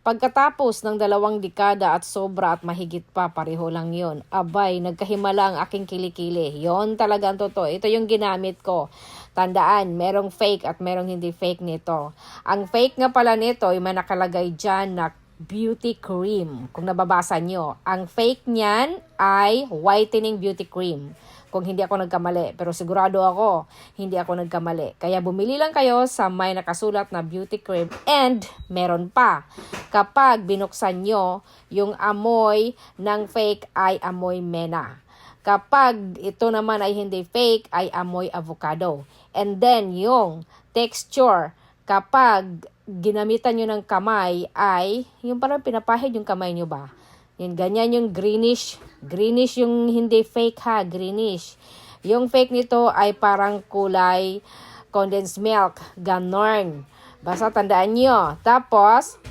Pagkatapos ng 2 dekada at sobra at mahigit pa, pareho lang yun. Abay, nagkahimala ang aking kilikili. Yon talaga ang totoo. Ito yung ginamit ko. Tandaan, merong fake at merong hindi fake nito. Ang fake nga pala nito, ay may nakalagay dyan na beauty cream. Kung nababasa nyo, ang fake niyan ay whitening beauty cream. Kung hindi ako nagkamali. Pero sigurado ako, hindi ako nagkamali. Kaya bumili lang kayo sa may nakasulat na beauty cream. And meron pa. Kapag binuksan nyo, yung amoy ng fake ay amoy mena. Kapag ito naman ay hindi fake, ay amoy avocado. And then yung texture, kapag ginamitan nyo ng kamay ay, yung parang pinapahid yung kamay nyo ba? Yan, ganyan yung greenish. Greenish yung hindi fake ha, greenish. Yung fake nito ay parang kulay condensed milk, ganon. Basta tandaan nyo. Tapos,